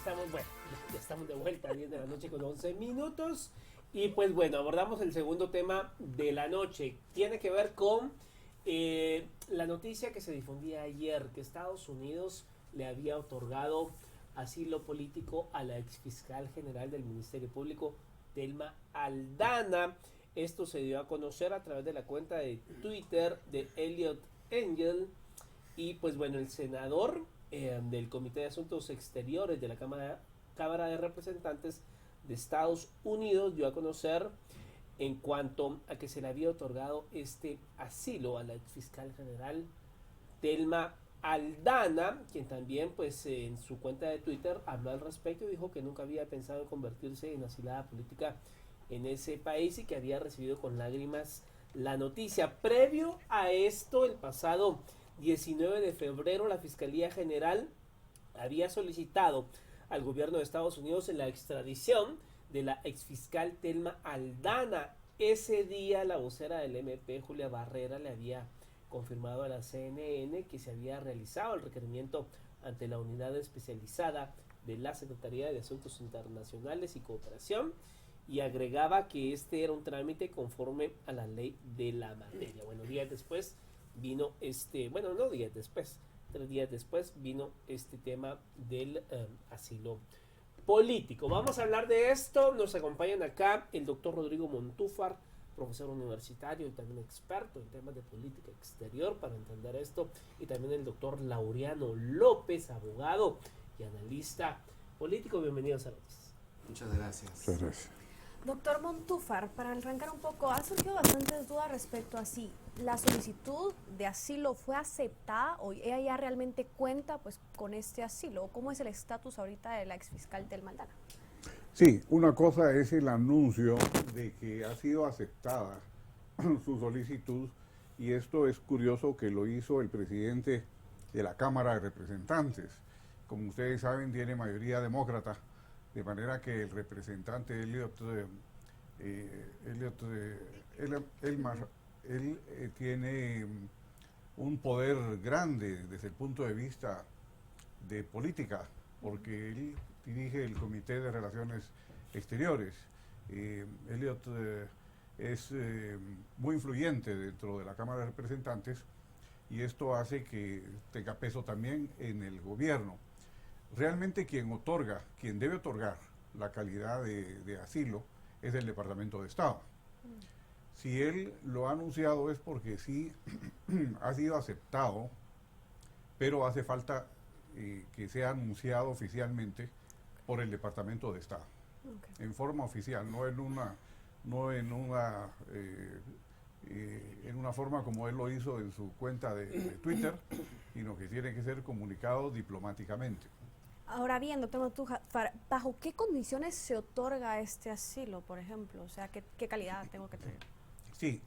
estamos, bueno, ya estamos de vuelta a 10 de la noche con 11 minutos. Y pues bueno, abordamos el segundo tema de la noche. Tiene que ver con la noticia que se difundía ayer, que Estados Unidos le había otorgado asilo político a la exfiscal general del Ministerio Público, Thelma Aldana. Esto se dio a conocer a través de la cuenta de Twitter de Eliot Engel. Y pues bueno, el senador del Comité de Asuntos Exteriores de la Cámara de Representantes de Estados Unidos dio a conocer en cuanto a que se le había otorgado este asilo a la exfiscal general Thelma Aldana, quien también pues en su cuenta de Twitter habló al respecto y dijo que nunca había pensado en convertirse en asilada política en ese país y que había recibido con lágrimas la noticia. Previo a esto, el pasado 19 de febrero, la Fiscalía General había solicitado al gobierno de Estados Unidos en la extradición de la exfiscal Thelma Aldana. Ese día la vocera del MP, Julia Barrera, le había confirmado a la CNN que se había realizado el requerimiento ante la unidad especializada de la Secretaría de Asuntos Internacionales y Cooperación y agregaba que este era un trámite conforme a la ley de la materia. Bueno, días después vino no días después, 3 días después vino este tema del asilo político. Vamos a hablar de esto. Nos acompañan acá el doctor Rodrigo Montúfar, profesor universitario y también experto en temas de política exterior para entender esto, y también el doctor Laureano López, abogado y analista político. Bienvenidos a los dos. Muchas gracias. Muchas gracias. Doctor Montúfar, para arrancar un poco, ha surgido bastantes dudas respecto a si la solicitud de asilo fue aceptada o ella ya realmente cuenta pues con este asilo. ¿Cómo es el estatus ahorita de la exfiscal Thelma Aldana? Sí, una cosa es el anuncio de que ha sido aceptada su solicitud, y esto es curioso que lo hizo el presidente de la Cámara de Representantes. Como ustedes saben, tiene mayoría demócrata, de manera que el representante Elmar, él tiene un poder grande desde el punto de vista de política, porque él dirige el Comité de Relaciones Exteriores. Eliot es muy influyente dentro de la Cámara de Representantes, y esto hace que tenga peso también en el gobierno. Realmente quien debe otorgar la calidad de asilo es el Departamento de Estado. Si él lo ha anunciado es porque sí ha sido aceptado, pero hace falta que sea anunciado oficialmente por el Departamento de Estado, en forma oficial, no en una forma como él lo hizo en su cuenta de Twitter, sino que tiene que ser comunicado diplomáticamente. Ahora bien, doctor Montúfar, ¿bajo qué condiciones se otorga este asilo, por ejemplo? O sea, ¿qué calidad tengo que tener? Sí,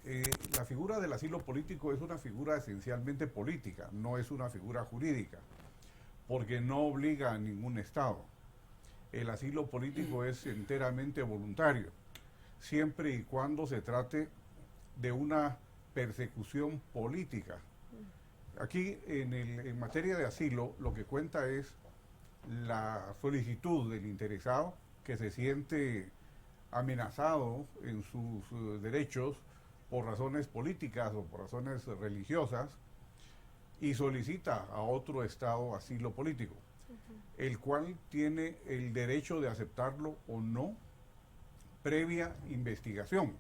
la figura del asilo político es una figura esencialmente política, no es una figura jurídica, porque no obliga a ningún Estado. El asilo político es enteramente voluntario, siempre y cuando se trate de una persecución política. Aquí, en materia de asilo, lo que cuenta es la solicitud del interesado que se siente amenazado en sus derechos por razones políticas o por razones religiosas, y solicita a otro Estado asilo político, el cual tiene el derecho de aceptarlo o no previa investigación,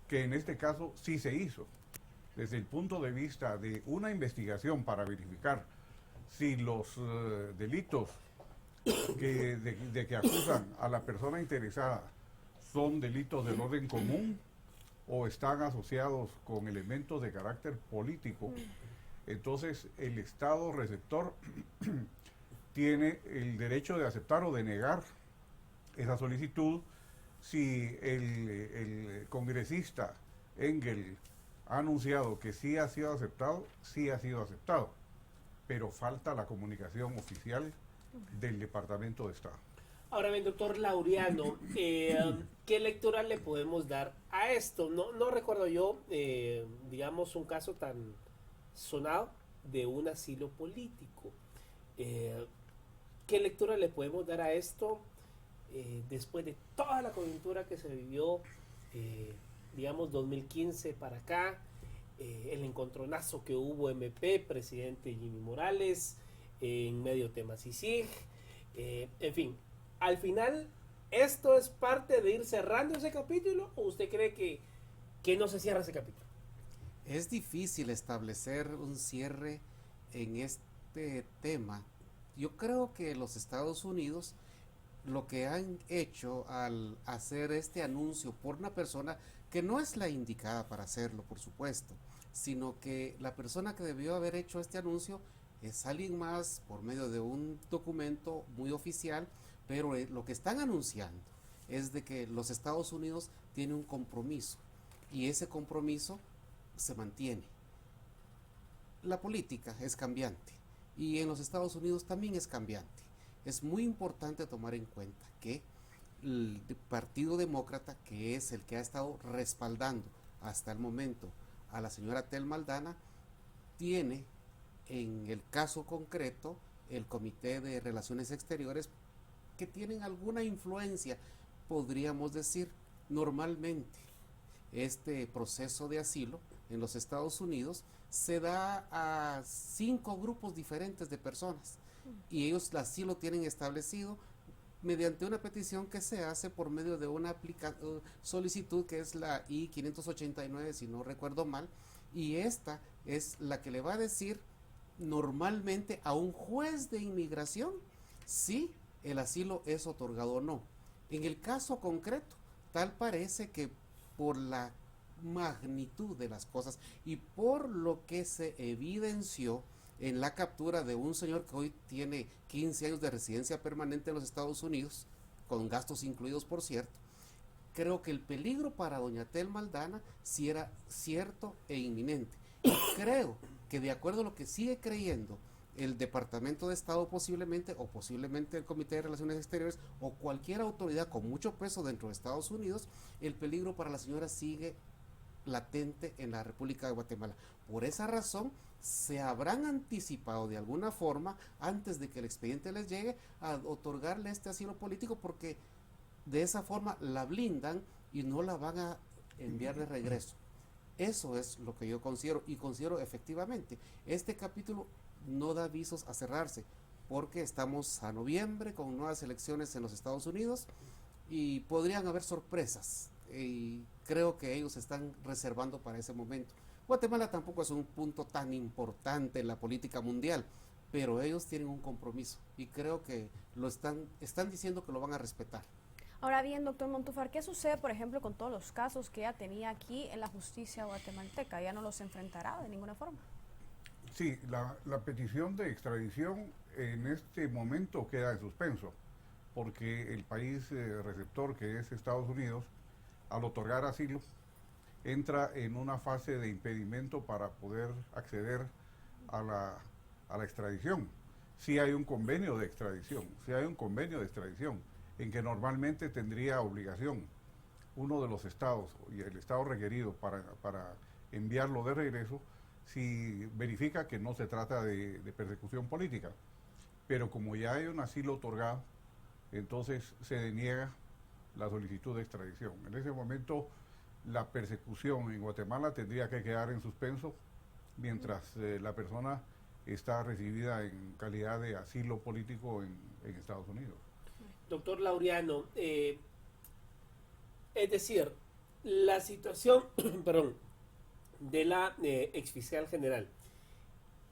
que en este caso sí se hizo. Desde el punto de vista de una investigación para verificar si los delitos de que acusan a la persona interesada son delitos del orden común o están asociados con elementos de carácter político, entonces el Estado receptor tiene el derecho de aceptar o de negar esa solicitud. Si el congresista Engel ha anunciado que sí ha sido aceptado, sí ha sido aceptado, pero falta la comunicación oficial del Departamento de Estado. Ahora bien, doctor Laureano, ¿qué lectura le podemos dar a esto? No recuerdo yo, digamos, un caso tan sonado de un asilo político. ¿Qué lectura le podemos dar a esto después de toda la coyuntura que se vivió, digamos, 2015 para acá? El encontronazo que hubo MP, presidente Jimmy Morales, en medio tema CICIG, en fin, al final, ¿esto es parte de ir cerrando ese capítulo o usted cree que no se cierra ese capítulo? Es difícil establecer un cierre en este tema. Yo creo que los Estados Unidos lo que han hecho al hacer este anuncio por una persona que no es la indicada para hacerlo, por supuesto, sino que la persona que debió haber hecho este anuncio es alguien más por medio de un documento muy oficial, pero lo que están anunciando es de que los Estados Unidos tienen un compromiso y ese compromiso se mantiene. La política es cambiante y en los Estados Unidos también es cambiante. Es muy importante tomar en cuenta que el Partido Demócrata, que es el que ha estado respaldando hasta el momento a la señora Tel Maldana, tiene en el caso concreto el Comité de Relaciones Exteriores que tienen alguna influencia, podríamos decir. Normalmente este proceso de asilo en los Estados Unidos se da a 5 grupos diferentes de personas y ellos así lo tienen establecido mediante una petición que se hace por medio de una solicitud que es la I-589, si no recuerdo mal, y esta es la que le va a decir normalmente a un juez de inmigración si el asilo es otorgado o no. En el caso concreto, tal parece que por la magnitud de las cosas y por lo que se evidenció en la captura de un señor que hoy tiene 15 años de residencia permanente en los Estados Unidos, con gastos incluidos por cierto, creo que el peligro para doña Tel Maldana sí era cierto e inminente. Y creo que de acuerdo a lo que sigue creyendo el Departamento de Estado posiblemente, o posiblemente el Comité de Relaciones Exteriores, o cualquier autoridad con mucho peso dentro de Estados Unidos, el peligro para la señora sigue latente en la República de Guatemala. Por esa razón, se habrán anticipado de alguna forma, antes de que el expediente les llegue, a otorgarle este asilo político, porque de esa forma la blindan y no la van a enviar de regreso. Eso es lo que yo considero, y considero efectivamente, este capítulo no da visos a cerrarse, porque estamos a noviembre con nuevas elecciones en los Estados Unidos y podrían haber sorpresas, y creo que ellos están reservando para ese momento. Guatemala tampoco es un punto tan importante en la política mundial, pero ellos tienen un compromiso y creo que lo están diciendo que lo van a respetar. Ahora bien, doctor Montúfar, ¿qué sucede, por ejemplo, con todos los casos que ella tenía aquí en la justicia guatemalteca? ¿Ya no los enfrentará de ninguna forma? Sí, la petición de extradición en este momento queda en suspenso, porque el país receptor, que es Estados Unidos, al otorgar asilo, entra en una fase de impedimento para poder acceder a la extradición. Sí hay un convenio de extradición, en que normalmente tendría obligación uno de los estados y el estado requerido para enviarlo de regreso, si verifica que no se trata de persecución política. Pero como ya hay un asilo otorgado, entonces se deniega la solicitud de extradición. En ese momento, la persecución en Guatemala tendría que quedar en suspenso mientras la persona está recibida en calidad de asilo político en Estados Unidos. Doctor Laureano, es decir, la situación, perdón, de la exfiscal general,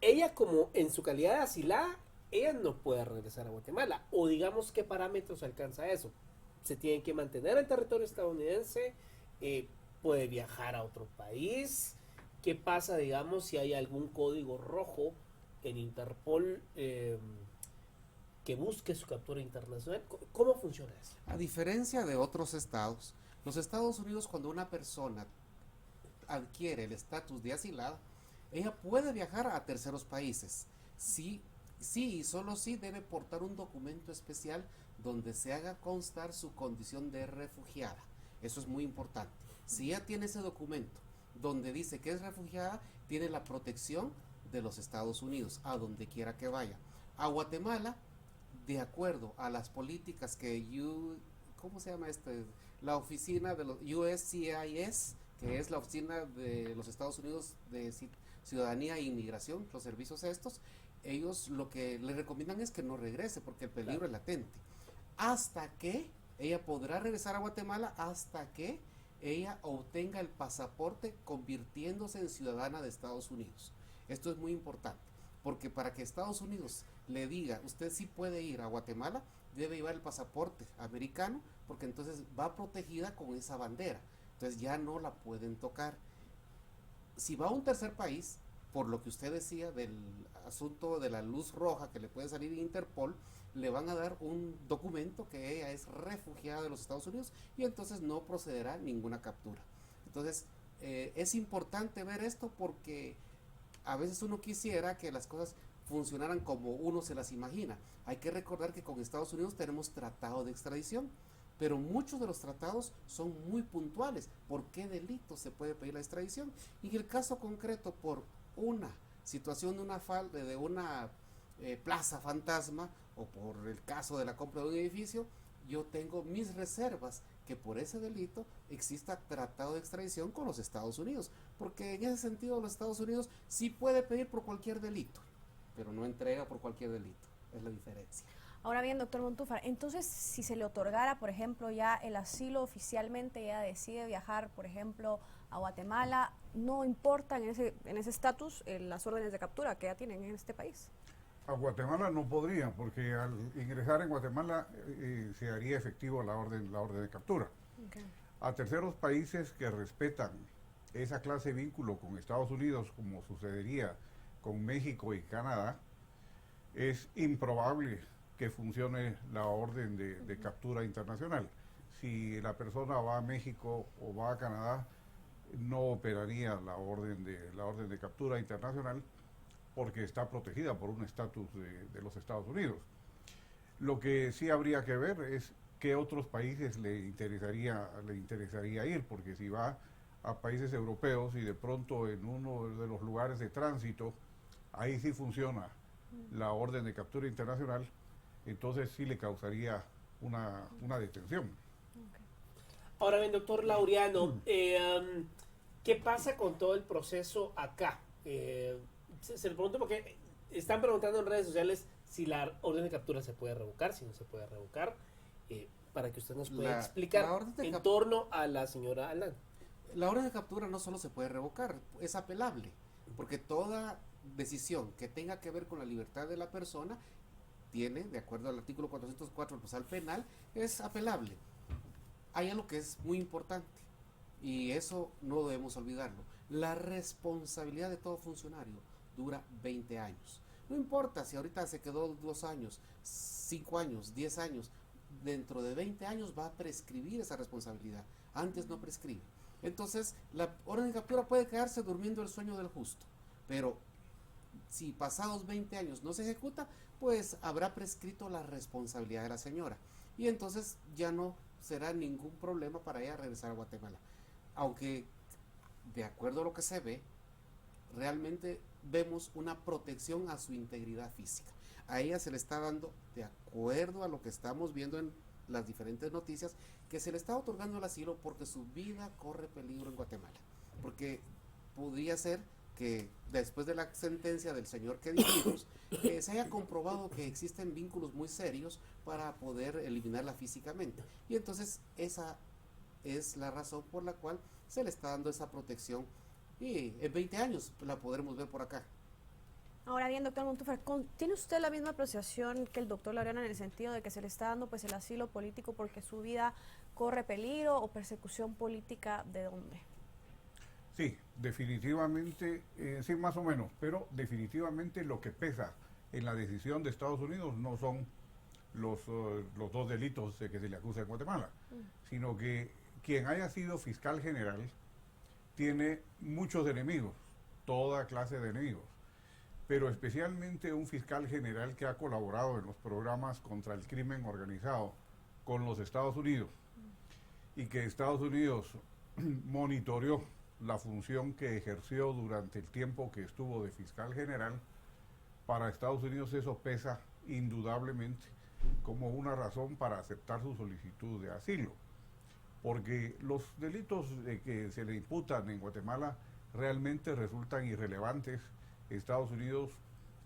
ella como en su calidad de asilada, ella no puede regresar a Guatemala, o digamos qué parámetros alcanza eso. Se tiene que mantener en territorio estadounidense, puede viajar a otro país. ¿Qué pasa, digamos, si hay algún código rojo en Interpol que busque su captura internacional? ¿Cómo funciona eso? A diferencia de otros estados, los Estados Unidos, cuando una persona adquiere el estatus de asilada, ella puede viajar a terceros países. Sí, y solo sí debe portar un documento especial donde se haga constar su condición de refugiada. Eso es muy importante. Si ella tiene ese documento donde dice que es refugiada, tiene la protección de los Estados Unidos, a donde quiera que vaya. A Guatemala de acuerdo a las políticas que ¿cómo se llama la oficina de los USCIS, que es la oficina de los Estados Unidos de Ciudadanía e Inmigración, los servicios estos, ellos lo que le recomiendan es que no regrese porque el peligro es latente. Hasta que ella podrá regresar a Guatemala hasta que ella obtenga el pasaporte convirtiéndose en ciudadana de Estados Unidos. Esto es muy importante, porque para que Estados Unidos le diga, usted sí puede ir a Guatemala, debe llevar el pasaporte americano, porque entonces va protegida con esa bandera. Entonces ya no la pueden tocar. Si va a un tercer país, por lo que usted decía del asunto de la luz roja que le puede salir en Interpol, le van a dar un documento que ella es refugiada de los Estados Unidos y entonces no procederá ninguna captura. Entonces es importante ver esto porque a veces uno quisiera que las cosas funcionaran como uno se las imagina. Hay que recordar que con Estados Unidos tenemos tratado de extradición, pero muchos de los tratados son muy puntuales. ¿Por qué delito se puede pedir la extradición? Y en el caso concreto, por una situación de una plaza fantasma o por el caso de la compra de un edificio, yo tengo mis reservas que por ese delito exista tratado de extradición con los Estados Unidos, porque en ese sentido los Estados Unidos sí puede pedir por cualquier delito, pero no entrega por cualquier delito, es la diferencia. Ahora bien, doctor Montúfar, entonces si se le otorgara, por ejemplo, ya el asilo oficialmente, ella decide viajar, por ejemplo, a Guatemala, no importa en ese estatus las órdenes de captura que ya tienen en este país. A Guatemala no podría, porque al ingresar en Guatemala se haría efectivo la orden de captura. Okay. A terceros países que respetan esa clase de vínculo con Estados Unidos, como sucedería con México y Canadá, es improbable que funcione la orden de captura internacional. Si la persona va a México o va a Canadá, no operaría la orden de captura internacional porque está protegida por un estatus de los Estados Unidos. Lo que sí habría que ver es qué otros países le interesaría ir, porque si va a países europeos y de pronto en uno de los lugares de tránsito, ahí sí funciona la orden de captura internacional, entonces sí le causaría una detención. Ahora bien, doctor Laureano, ¿qué pasa con todo el proceso acá? Se le pregunto porque están preguntando en redes sociales si la orden de captura se puede revocar, si no se puede revocar, para que usted nos pueda explicar en torno a la señora Alan. La orden de captura no solo se puede revocar, es apelable, porque toda decisión que tenga que ver con la libertad de la persona tiene, de acuerdo al artículo 404 del procesal penal, es apelable. Hay algo que es muy importante y eso no debemos olvidarlo. La responsabilidad de todo funcionario dura 20 años. No importa si ahorita se quedó 2 años, 5 años, 10 años, dentro de 20 años va a prescribir esa responsabilidad. Antes no prescribe. Entonces, la orden de captura puede quedarse durmiendo el sueño del justo, pero si pasados 20 años no se ejecuta, pues habrá prescrito la responsabilidad de la señora. Y entonces ya no será ningún problema para ella regresar a Guatemala. Aunque, de acuerdo a lo que se ve, realmente vemos una protección a su integridad física. A ella se le está dando, de acuerdo a lo que estamos viendo en las diferentes noticias, que se le está otorgando el asilo porque su vida corre peligro en Guatemala. Porque podría ser que después de la sentencia del señor que dijimos, se haya comprobado que existen vínculos muy serios para poder eliminarla físicamente. Y entonces esa es la razón por la cual se le está dando esa protección y en 20 años la podremos ver por acá. Ahora bien, doctor Montúfar, ¿tiene usted la misma apreciación que el doctor Laureano en el sentido de que se le está dando pues el asilo político porque su vida corre peligro o persecución política de dónde? Sí, definitivamente, sí más o menos, pero definitivamente lo que pesa en la decisión de Estados Unidos no son los 2 delitos de que se le acusa en Guatemala, sino que quien haya sido fiscal general tiene muchos enemigos, toda clase de enemigos, pero especialmente un fiscal general que ha colaborado en los programas contra el crimen organizado con los Estados Unidos y que Estados Unidos monitoreó la función que ejerció durante el tiempo que estuvo de fiscal general. Para Estados Unidos eso pesa indudablemente, como una razón para aceptar su solicitud de asilo, porque los delitos que se le imputan en Guatemala realmente resultan irrelevantes. Estados Unidos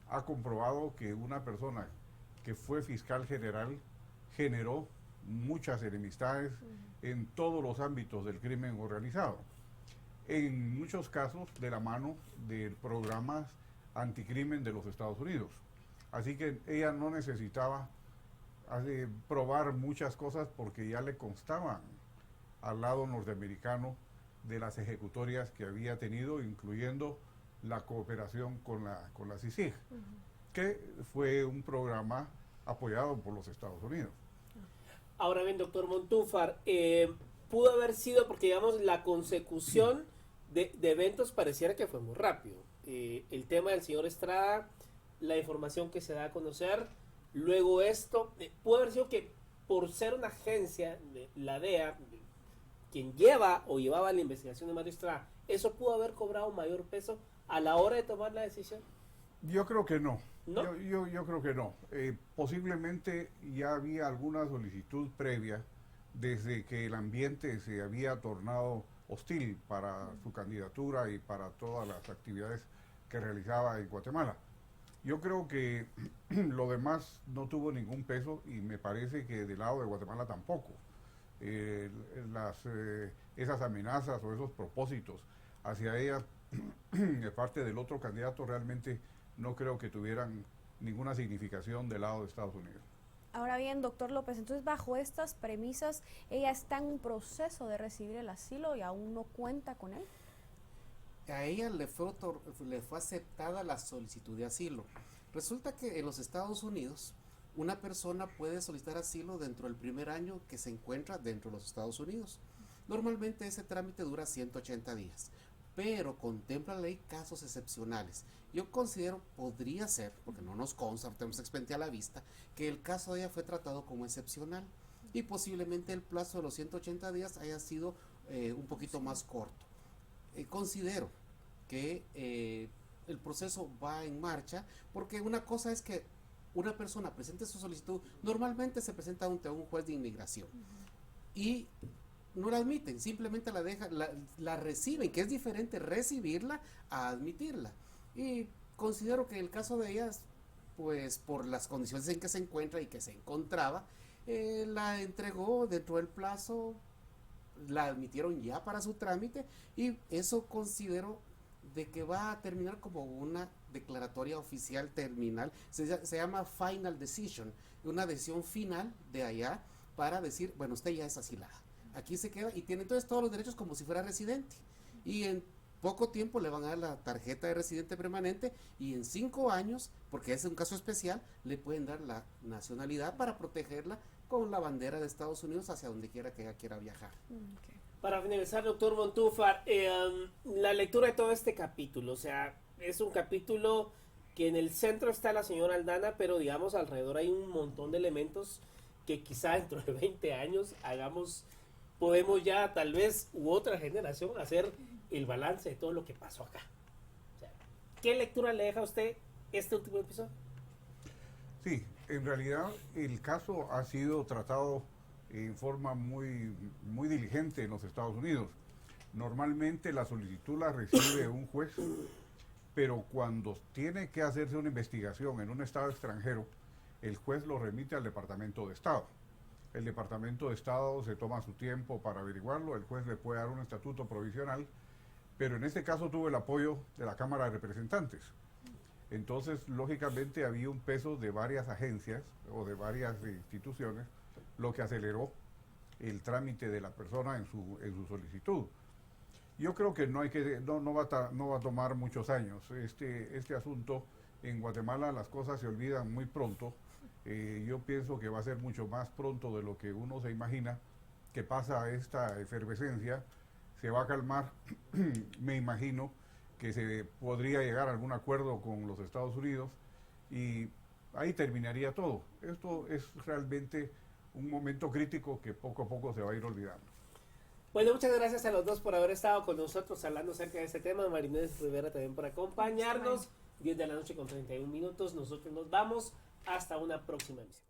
ha comprobado que una persona que fue fiscal general generó muchas enemistades en todos los ámbitos del crimen organizado, en muchos casos de la mano de programas anticrimen de los Estados Unidos. Así que ella no necesitaba probar muchas cosas porque ya le constaban al lado norteamericano de las ejecutorias que había tenido, incluyendo la cooperación con la CICIG, que fue un programa apoyado por los Estados Unidos. Ahora bien, doctor Montúfar, pudo haber sido porque, digamos, la consecución de eventos pareciera que fue muy rápido. El tema del señor Estrada, la información que se da a conocer, luego esto, pudo haber sido que por ser una agencia, de la DEA, quien llevaba la investigación de Mario Estrada, ¿eso pudo haber cobrado mayor peso a la hora de tomar la decisión? Yo creo que no. ¿No? Yo creo que no. Posiblemente ya había alguna solicitud previa desde que el ambiente se había tornado hostil para su candidatura y para todas las actividades que realizaba en Guatemala. Yo creo que lo demás no tuvo ningún peso y me parece que del lado de Guatemala tampoco. Esas amenazas o esos propósitos hacia ella de parte del otro candidato realmente no creo que tuvieran ninguna significación del lado de Estados Unidos. Ahora bien, doctor López, entonces bajo estas premisas, ella está en un proceso de recibir el asilo y aún no cuenta con él. A ella le fue aceptada la solicitud de asilo. Resulta que en los Estados Unidos una persona puede solicitar asilo dentro del primer año que se encuentra dentro de los Estados Unidos. Normalmente ese trámite dura 180 días, pero contempla la ley casos excepcionales. Yo considero, podría ser, porque no nos consta, tenemos expediente a la vista, que el caso de ella fue tratado como excepcional y posiblemente el plazo de los 180 días haya sido un poquito más corto. Considero que el proceso va en marcha, porque una cosa es que una persona presente su solicitud, normalmente se presenta ante un juez de inmigración y no la admiten, simplemente la reciben, que es diferente recibirla a admitirla. Y considero que el caso de ellas, pues por las condiciones en que se encuentra y que se encontraba, la entregó dentro del plazo, la admitieron ya para su trámite y eso considero de que va a terminar como una declaratoria oficial terminal, se llama final decision, una decisión final de allá para decir, bueno, usted ya es asilada, aquí se queda y tiene entonces todos los derechos como si fuera residente y en poco tiempo le van a dar la tarjeta de residente permanente y en 5 años, porque es un caso especial, le pueden dar la nacionalidad para protegerla con la bandera de Estados Unidos hacia donde quiera que ella quiera viajar. Okay. Para finalizar, doctor Montúfar, la lectura de todo este capítulo, o sea, es un capítulo que en el centro está la señora Aldana, pero digamos alrededor hay un montón de elementos que quizá dentro de 20 años podemos ya tal vez u otra generación hacer el balance de todo lo que pasó acá. O sea, ¿qué lectura le deja a usted este último episodio? Sí, en realidad el caso ha sido tratado en forma muy diligente en los Estados Unidos. Normalmente la solicitud la recibe un juez, pero cuando tiene que hacerse una investigación en un estado extranjero, el juez lo remite al Departamento de Estado. El Departamento de Estado se toma su tiempo para averiguarlo, el juez le puede dar un estatuto provisional, pero en este caso tuvo el apoyo de la Cámara de Representantes. Entonces, lógicamente, había un peso de varias agencias o de varias instituciones, lo que aceleró el trámite de la persona en su solicitud. Yo creo que no va a tomar muchos años. Este asunto en Guatemala, las cosas se olvidan muy pronto. Yo pienso que va a ser mucho más pronto de lo que uno se imagina que pasa esta efervescencia. Se va a calmar, me imagino que se podría llegar a algún acuerdo con los Estados Unidos y ahí terminaría todo. Esto es realmente un momento crítico que poco a poco se va a ir olvidando. Bueno, muchas gracias a los dos por haber estado con nosotros hablando acerca de este tema. Marinés Rivera también por acompañarnos. 10 de la noche con 31 minutos. Nosotros nos vamos. Hasta una próxima emisión.